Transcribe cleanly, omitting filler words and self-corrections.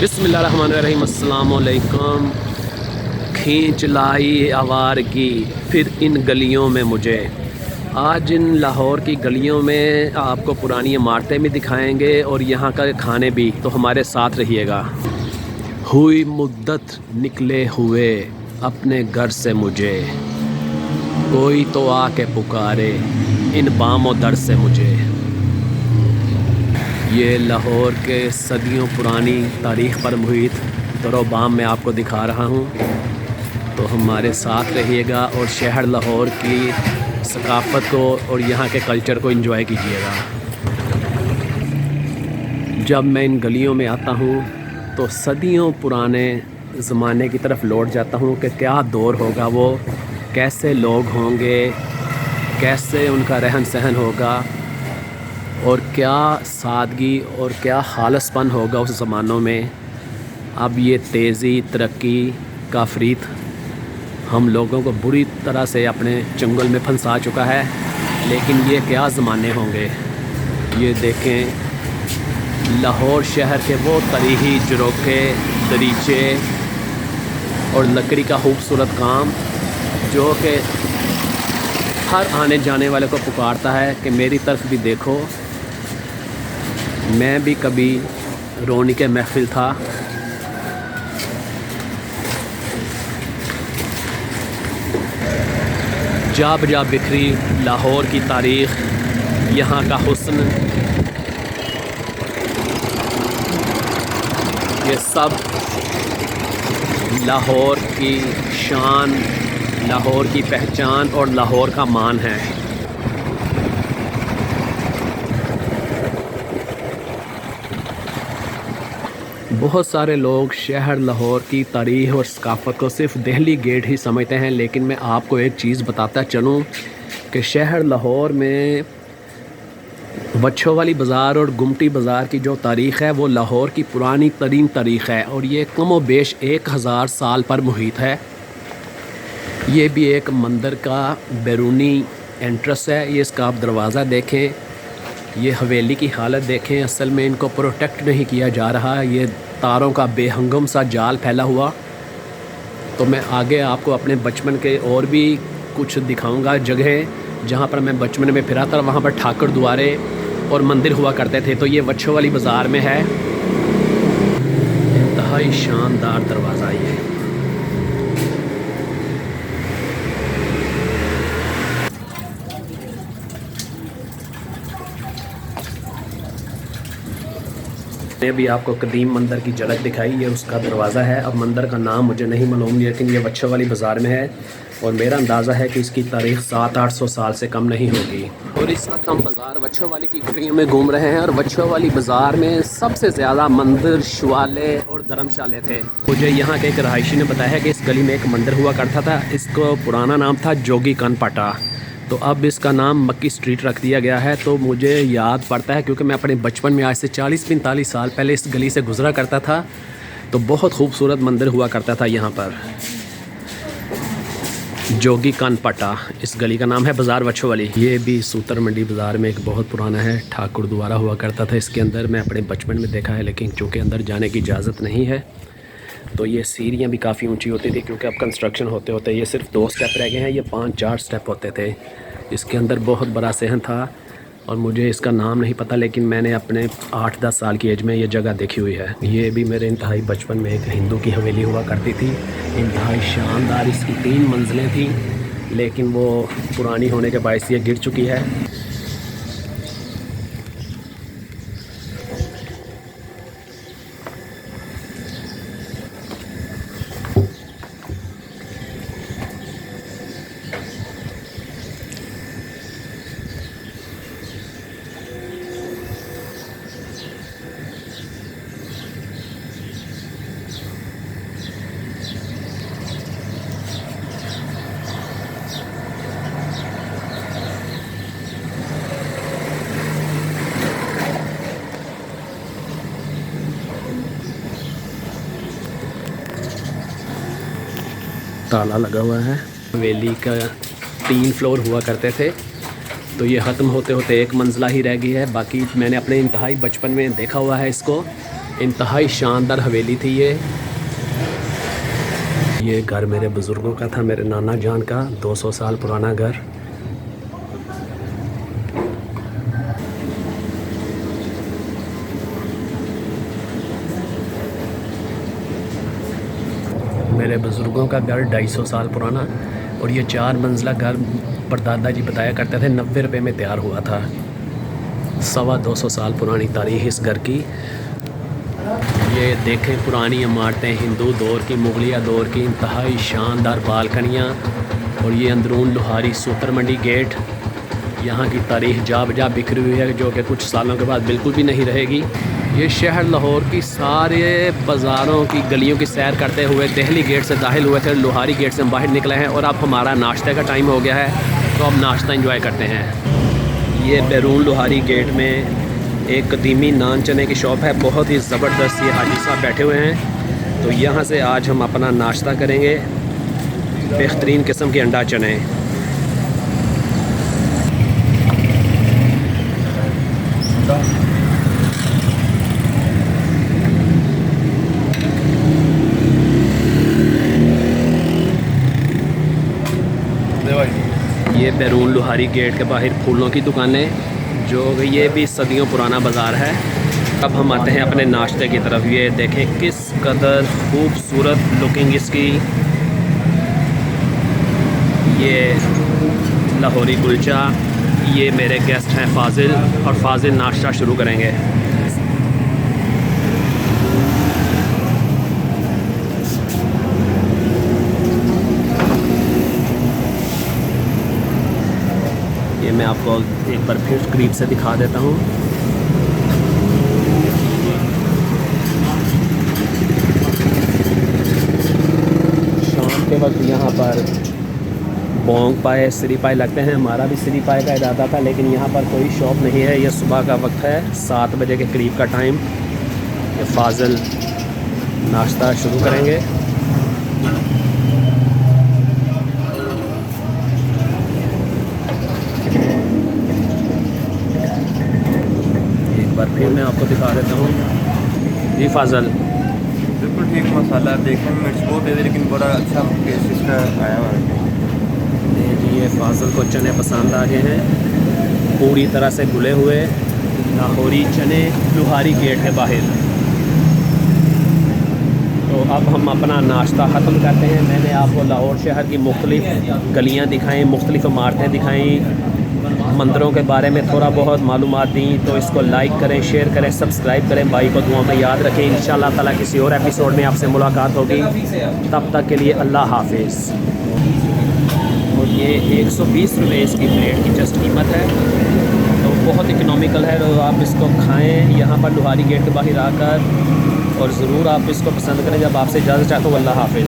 बिस्मिल्लाहिर्रहमानिर्रहीम, अस्सलाम वालेकुम। खींच लाई आवारगी फिर इन गलियों में मुझे। आज इन लाहौर की गलियों में आपको पुरानी इमारतें भी दिखाएंगे और यहाँ का खाने भी, तो हमारे साथ रहिएगा। हुई मुद्दत निकले हुए अपने घर से मुझे, कोई तो आके पुकारे इन बामो दर से मुझे। ये लाहौर के सदियों पुरानी तारीख़ पर मुहित दरोबाम मैं आपको दिखा रहा हूँ, तो हमारे साथ रहिएगा और शहर लाहौर की सकाफ़त को और यहाँ के कल्चर को एंजॉय कीजिएगा। जब मैं इन गलियों में आता हूँ तो सदियों पुराने ज़माने की तरफ लौट जाता हूँ कि क्या दौर होगा वो, कैसे लोग होंगे, कैसे उनका रहन सहन होगा और क्या सादगी और क्या खालसपन होगा उस ज़मानों में। अब ये तेज़ी तरक्की का फ़रीत हम लोगों को बुरी तरह से अपने चंगुल में फंसा चुका है, लेकिन ये क्या ज़माने होंगे। ये देखें लाहौर शहर के वो तरीही झरोखे, दरीचे और लकड़ी का खूबसूरत काम जो कि हर आने जाने वाले को पुकारता है कि मेरी तरफ भी देखो, मैं भी कभी रौनक महफिल था। जा बजा बिखरी लाहौर की तारीख़, यहाँ का हुस्न, ये सब लाहौर की शान, लाहौर की पहचान और लाहौर का मान है। बहुत सारे लोग शहर लाहौर की तारीख़ और सकाफ़त को सिर्फ़ दिल्ली गेट ही समझते हैं, लेकिन मैं आपको एक चीज़ बताता चलूँ कि शहर लाहौर में वच्छों वाली बाज़ार और गुमटी बाज़ार की जो तारीख़ है वो लाहौर की पुरानी तरीन तारीख़ है और ये कम व बेश 1000 साल पर मुहित है। ये भी एक मंदिर का बैरूनी एंट्रेंस है। ये इसका आप दरवाज़ा देखें, ये हवेली की हालत देखें, असल में इनको प्रोटेक्ट नहीं किया जा रहा, ये तारों का बेहंगम सा जाल फैला हुआ। तो मैं आगे आपको अपने बचपन के और भी कुछ दिखाऊंगा जगह जहाँ पर मैं बचपन में फिरा था। वहाँ पर ठाकुर द्वारे और मंदिर हुआ करते थे। तो ये वच्छों वाली बाज़ार में है, इंतहाई शानदार दरवाज़ा ये। मैंने भी आपको कदीम मंदिर की झलक दिखाई, ये उसका दरवाज़ा है। अब मंदिर का नाम मुझे नहीं मालूम, लेकिन ये वच्छों वाली बाज़ार में है और मेरा अंदाज़ा है कि इसकी तारीख़ 700-800 साल से कम नहीं होगी। और इस वक्त हम बाज़ार वच्छों वाली की गलियों में घूम रहे हैं और वच्छों वाली बाज़ार में सबसे ज़्यादा मंदिर, शिवालय और धर्मशाले थे। मुझे यहाँ के एक रहायशी ने बताया कि इस गली में एक मंदिर हुआ करता था, इसको पुराना नाम था जोगी कनपटा, तो अब इसका नाम मक्की स्ट्रीट रख दिया गया है। तो मुझे याद पड़ता है क्योंकि मैं अपने बचपन में आज से 40-45 साल पहले इस गली से गुज़रा करता था, तो बहुत खूबसूरत मंदिर हुआ करता था यहाँ पर। जोगी कनपटा इस गली का नाम है, बाज़ार वच्छों वाली। ये भी सूतर मंडी बाज़ार में एक बहुत पुराना है, ठाकुर द्वारा हुआ करता था इसके अंदर। मैं अपने बचपन में देखा है, लेकिन चूँकि अंदर जाने की इजाज़त नहीं है तो ये सीढ़ियाँ भी काफ़ी ऊंची होती थी, क्योंकि अब कंस्ट्रक्शन होते होते ये सिर्फ 2 स्टेप रह गए हैं, ये 5-4 स्टेप होते थे। इसके अंदर बहुत बड़ा सहन था और मुझे इसका नाम नहीं पता, लेकिन मैंने अपने 8-10 साल की एज में ये जगह देखी हुई है। ये भी मेरे इंतहाई बचपन में एक हिंदू की हवेली हुआ करती थी, इंतहाई शानदार। इसकी 3 मंजिलें थी, लेकिन वो पुरानी होने के बायस ये गिर चुकी है। ताला लगा हुआ है। हवेली का 3 फ्लोर हुआ करते थे, तो ये ख़त्म होते होते 1 मंजिला ही रह गई है। बाकी मैंने अपने इंतहाई बचपन में देखा हुआ है इसको। इंतहाई शानदार हवेली थी ये घर मेरे बुज़ुर्गों का था, मेरे नाना जान का, 200 साल पुराना घर। मेरे बुज़ुर्गों का घर 250 साल पुराना, और ये 4 मंजिला घर परदादा जी बताया करते थे 90 रुपये में तैयार हुआ था। 225 साल पुरानी तारीख़ इस घर की। ये देखें पुरानी इमारतें, हिंदू दौर की, मुगलिया दौर की, इंतहाई शानदार बालकनियाँ, और ये अंदरून लोहारी सूतर मंडी गेट। यहाँ की तारीख़ जा बजा बिखरी हुई है, जो कि कुछ सालों के बाद बिल्कुल भी नहीं रहेगी। ये शहर लाहौर की सारे बाज़ारों की गलियों की सैर करते हुए देहली गेट से दाखिल हुए थे, लोहारी गेट से हम बाहर निकले हैं, और अब हमारा नाश्ते का टाइम हो गया है, तो अब नाश्ता एंजॉय करते हैं। ये बैरून लोहारी गेट में एक कदीमी नान चने की शॉप है, बहुत ही ज़बरदस्त। ये हाजी साहब बैठे हुए हैं, तो यहाँ से आज हम अपना नाश्ता करेंगे। बेहतरीन किस्म के अंडा चने। ये बैरून लोहारी गेट के बाहर फूलों की दुकानें, जो ये भी सदियों पुराना बाज़ार है। अब हम आते हैं अपने नाश्ते की तरफ। ये देखें किस कदर खूबसूरत लुकिंग इसकी। ये लाहौरी कुलचा। ये मेरे गेस्ट हैं फाजिल, और फाजिल नाश्ता शुरू करेंगे। ये मैं आपको एक बार फिर करीब से दिखा देता हूँ। शाम के वक्त यहाँ पर बोंग पाए, सिरी पाए लगते हैं। हमारा भी सिरी पाए का इरादा था, लेकिन यहाँ पर कोई शॉप नहीं है। यह सुबह का वक्त है, 7 बजे के करीब का टाइम। ये फाजिल नाश्ता शुरू करेंगे। बार फिर मैं आपको दिखा देता हूँ। जी फाजल, बिल्कुल ठीक मसाला, देखने में मिर्च बहुत है लेकिन बड़ा अच्छा टेस्ट इसका आया हुआ है। जी ये फाजल को चने पसंद आ गए हैं, पूरी तरह से घुले हुए लाहौरी चने लोहारी गेट है बाहर। तो अब हम अपना नाश्ता ख़त्म करते हैं। मैंने आपको लाहौर शहर की मुख्तलिफ़ गलियाँ दिखाई, मुख्तलिफ़ इमारतें दिखाई, मंदिरों के बारे में थोड़ा बहुत मालूमात दी। तो इसको लाइक करें, शेयर करें, सब्सक्राइब करें, भाई को दुआ में याद रखें। इंशाअल्लाह ताला किसी और एपिसोड में आपसे मुलाकात होगी। तब तक के लिए अल्लाह हाफिज़। और ये 120 रुपये इसकी प्लेट की जस्ट कीमत है, तो बहुत इकनॉमिकल है। तो आप इसको खाएँ यहाँ पर लोहारी गेट के बाहर आकर, और ज़रूर आप इसको पसंद करें। जब आपसे इजाज़त चाहते हो, अल्लाह हाफिज़।